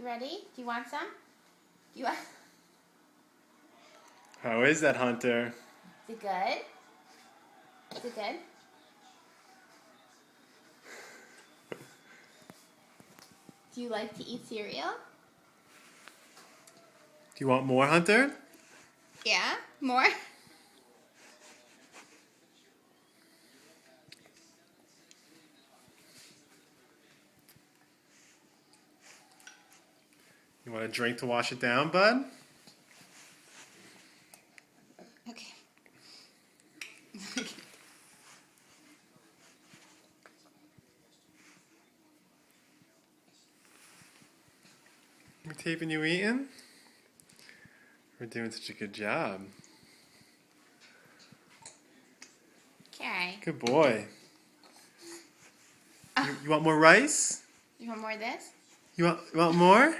ready? Do you want some? Do you want... How is that, Hunter? Is it good? Is it good? Do you like to eat cereal? Do you want more, Hunter? Yeah? More? You want a drink to wash it down, bud? Okay. We're taping you eating? We're doing such a good job. Okay. Good boy. You want more rice? You want more of this? You want more?